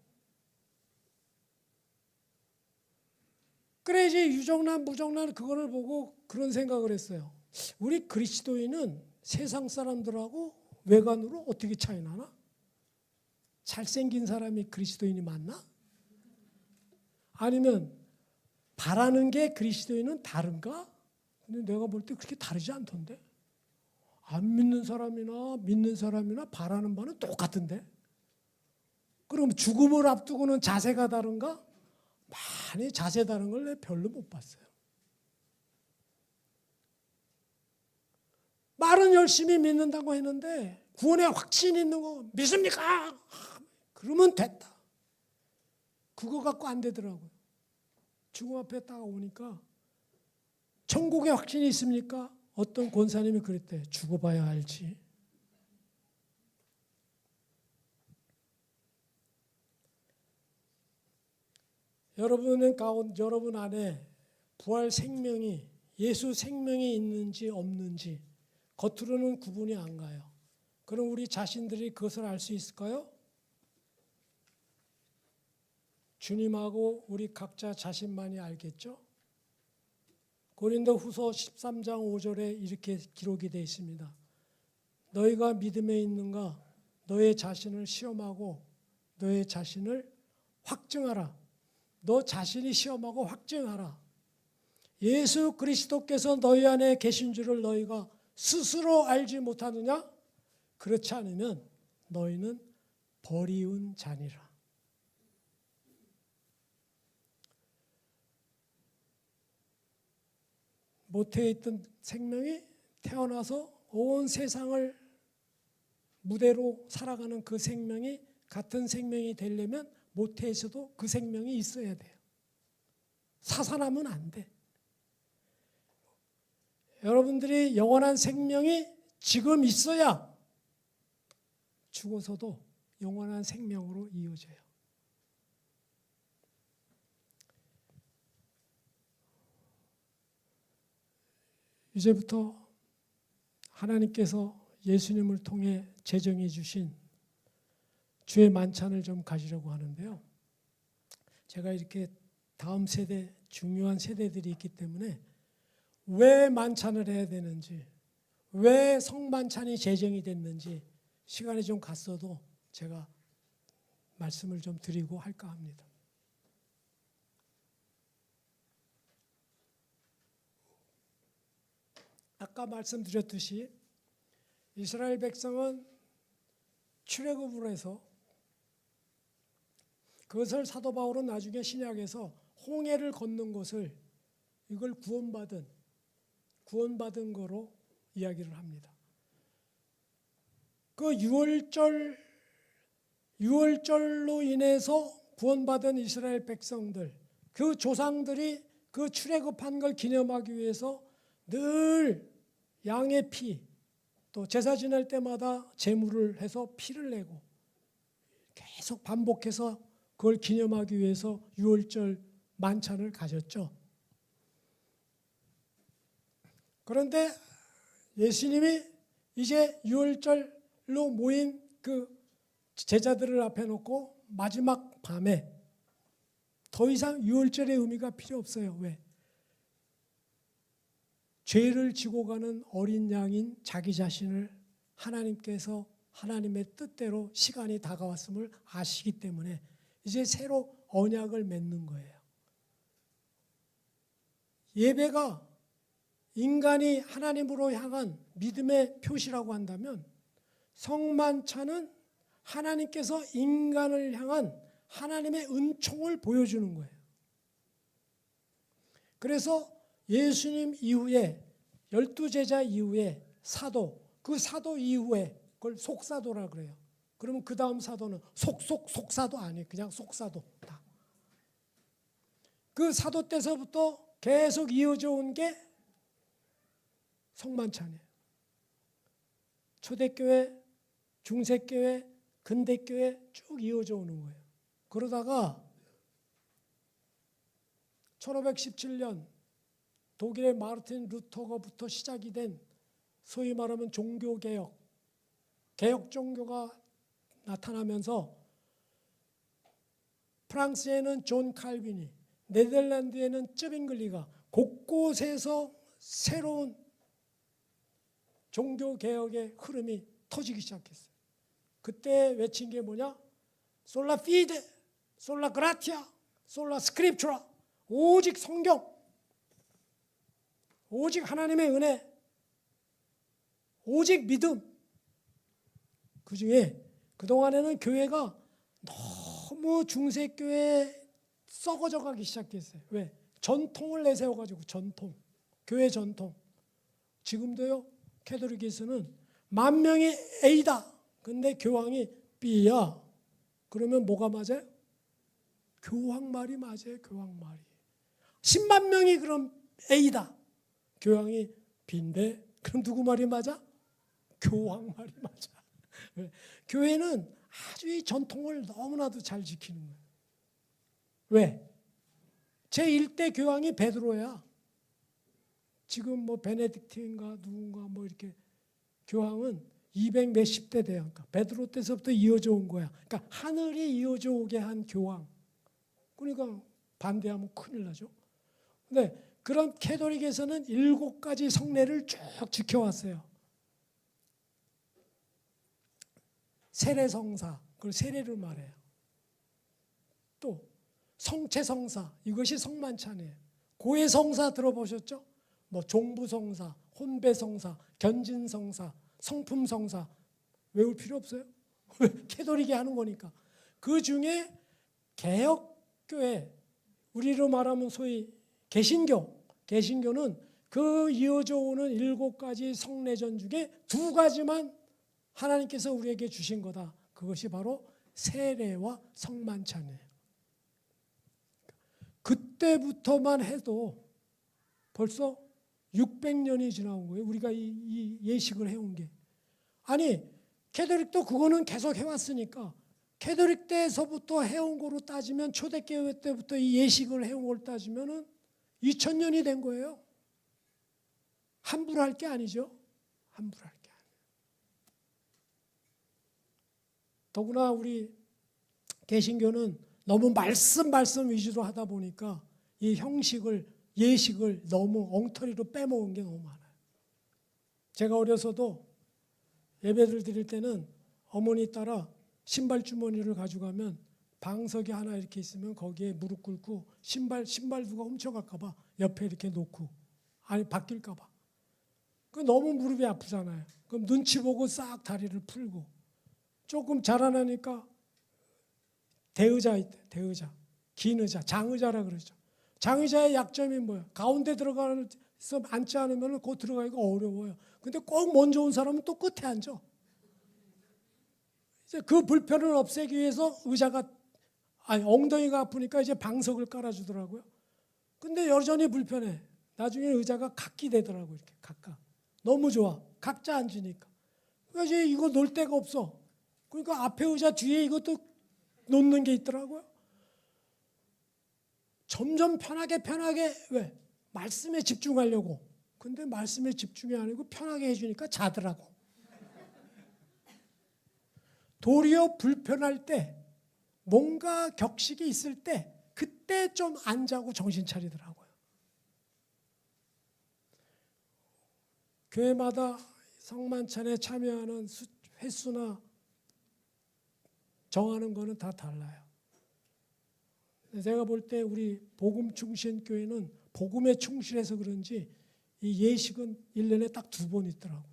그래 이제 유정란, 무정란 그거를 보고 그런 생각을 했어요. 우리 그리스도인은 세상 사람들하고 외관으로 어떻게 차이 나나? 잘생긴 사람이 그리스도인이 맞나? 아니면 바라는 게 그리스도인은 다른가? 근데 내가 볼 때 그렇게 다르지 않던데. 안 믿는 사람이나 믿는 사람이나 바라는 바는 똑같은데. 그럼 죽음을 앞두고는 자세가 다른가? 많이 자세 다른 걸 내가 별로 못 봤어요. 말은 열심히 믿는다고 했는데 구원에 확신이 있는 거 믿습니까? 그러면 됐다. 그거 갖고 안 되더라고요. 죽음 앞에 딱 오니까 천국에 확신이 있습니까? 어떤 권사님이 그랬대. 죽어봐야 알지. 여러분 안에 부활 생명이 예수 생명이 있는지 없는지 겉으로는 구분이 안 가요. 그럼 우리 자신들이 그것을 알 수 있을까요? 주님하고 우리 각자 자신만이 알겠죠? 고린도후서 13장 5절에 이렇게 기록이 되어 있습니다. 너희가 믿음에 있는가? 너의 자신을 시험하고 너의 자신을 확증하라. 너 자신이 시험하고 확증하라. 예수 그리스도께서 너희 안에 계신 줄을 너희가 스스로 알지 못하느냐? 그렇지 않으면 너희는 버리운 자니라. 모태에 있던 생명이 태어나서 온 세상을 무대로 살아가는 그 생명이 같은 생명이 되려면 모태에서도 그 생명이 있어야 돼요. 사살하면 안 돼. 여러분들이 영원한 생명이 지금 있어야 죽어서도 영원한 생명으로 이어져요. 이제부터 하나님께서 예수님을 통해 제정해 주신 주의 만찬을 좀 가지려고 하는데요. 제가 이렇게 다음 세대, 중요한 세대들이 있기 때문에 왜 만찬을 해야 되는지, 왜 성만찬이 제정이 됐는지 시간이 좀 갔어도 제가 말씀을 좀 드리고 할까 합니다. 아까 말씀드렸듯이 이스라엘 백성은 출애굽을 해서 그것을 사도 바울은 나중에 신약에서 홍해를 걷는 것을 이걸 구원받은 거로 이야기를 합니다. 그 유월절로 인해서 구원받은 이스라엘 백성들, 그 조상들이 그 출애굽한 걸 기념하기 위해서 늘 양의 피, 또 제사 지낼 때마다 제물을 해서 피를 내고 계속 반복해서 그걸 기념하기 위해서 유월절 만찬을 가졌죠. 그런데 예수님이 이제 유월절로 모인 그 제자들을 앞에 놓고 마지막 밤에 더 이상 유월절의 의미가 필요 없어요. 왜? 죄를 지고 가는 어린 양인 자기 자신을 하나님께서 하나님의 뜻대로 시간이 다가왔음을 아시기 때문에 이제 새로 언약을 맺는 거예요. 예배가 인간이 하나님으로 향한 믿음의 표시라고 한다면 성만찬은 하나님께서 인간을 향한 하나님의 은총을 보여주는 거예요. 그래서 예수님 이후에 12제자 이후에 사도, 그 사도 이후에 그걸 속사도라 그래요. 그러면 그 다음 사도는 속사도 아니에요. 그냥 속사도다. 그 사도 때서부터 계속 이어져 온 게 성만찬이에요. 초대교회, 중세교회, 근대교회 쭉 이어져 오는 거예요. 그러다가 1517년 독일의 마르틴 루터가부터 시작이 된 소위 말하면 종교개혁, 개혁 종교가 나타나면서 프랑스에는 존 칼빈이, 네덜란드에는 쯔빙글리가 곳곳에서 새로운 종교개혁의 흐름이 터지기 시작했어요. 그때 외친 게 뭐냐? 솔라 피데, 솔라 그라티아, 솔라 스크립투라. 오직 성경, 오직 하나님의 은혜, 오직 믿음. 그 중에 그동안에는 교회가 너무 중세교회에 썩어져 가기 시작했어요. 왜? 전통을 내세워가지고 전통, 교회 전통. 지금도요, 캐톨릭에서는 만 명이 A다. 근데 교황이 B야. 그러면 뭐가 맞아요? 교황 말이 맞아요. 교황 말이. 10만 명이 그럼 A다. 교황이 B인데 그럼 누구 말이 맞아? 교황 말이 맞아. 교회는 아주 이 전통을 너무나도 잘 지키는 거예요. 왜? 제1대 교황이 베드로야. 지금 뭐 베네딕트인가 누군가 뭐 이렇게 교황은 200 몇십 대 돼요. 그러니까 베드로 때서부터 이어져 온 거야. 그러니까 하늘이 이어져 오게 한 교황. 그러니까 반대하면 큰일 나죠. 근데 그런 캐톨릭에서는 7가지 성례를 쭉 지켜왔어요. 세례성사, 그걸 세례를 말해요. 또 성체성사, 이것이 성만찬이에요. 고해성사 들어보셨죠? 뭐 종부성사, 혼배성사, 견진성사, 성품성사 외울 필요 없어요. 캐톨릭이 하는 거니까. 그 중에 개혁교회, 우리로 말하면 소위 개신교는 그 이어져 오는 7가지 성례전 중에 2가지만 하나님께서 우리에게 주신 거다. 그것이 바로 세례와 성만찬이에요. 그때부터만 해도 벌써 600년이 지나온 거예요. 우리가 이 예식을 해온 게. 아니 캐톨릭도 그거는 계속 해왔으니까 캐톨릭 때서부터 해온 거로 따지면 초대교회 때부터 이 예식을 해온 걸 따지면은 2000년이 된 거예요. 함부로 할 게 아니죠. 함부로 할 게 아니에요. 더구나 우리 개신교는 너무 말씀 위주로 하다 보니까 이 형식을 예식을 너무 엉터리로 빼먹은 게 너무 많아요. 제가 어려서도 예배를 드릴 때는 어머니 따라 신발 주머니를 가져가면 방석이 하나 이렇게 있으면 거기에 무릎 꿇고 신발 누가 훔쳐갈까 봐 옆에 이렇게 놓고 아니 바뀔까 봐. 너무 무릎이 아프잖아요. 그럼 눈치 보고 싹 다리를 풀고 조금 자라나니까 대의자 있대. 대의자. 긴 의자. 장의자라 그러죠. 장의자의 약점이 뭐야? 가운데 들어가서 앉지 않으면 곧 들어가기가 어려워요. 근데 꼭 먼저 온 사람은 또 끝에 앉아. 이제 그 불편을 없애기 위해서 엉덩이가 아프니까 이제 방석을 깔아주더라고요. 근데 여전히 불편해. 나중에 의자가 각기 되더라고요. 이렇게 각각. 너무 좋아. 각자 앉으니까. 그러니까 이제 이거 놓을 데가 없어. 그러니까 앞에 의자 뒤에 이것도 놓는 게 있더라고요. 점점 편하게 왜? 말씀에 집중하려고. 근데 말씀에 집중이 아니고 편하게 해주니까 자더라고. 도리어 불편할 때 뭔가 격식이 있을 때 그때 좀 안 자고 정신 차리더라고요. 교회마다 성만찬에 참여하는 횟수나 정하는 거는 다 달라요. 제가 볼 때 우리 복음 충신 교회는 복음에 충실해서 그런지 이 예식은 1년에 딱 2번 있더라고.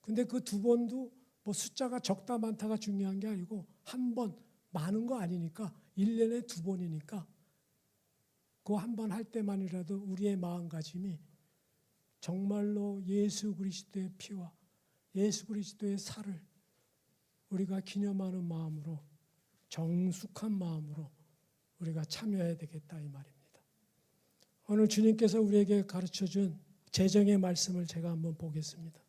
근데 그 2번도 뭐 숫자가 적다 많다가 중요한 게 아니고 한 번 많은 거 아니니까 1년에 2번이니까 그 한 번 할 때만이라도 우리의 마음가짐이 정말로 예수 그리스도의 피와 예수 그리스도의 살을 우리가 기념하는 마음으로 정숙한 마음으로 우리가 참여해야 되겠다 이 말입니다. 오늘 주님께서 우리에게 가르쳐준 재정의 말씀을 제가 한번 보겠습니다.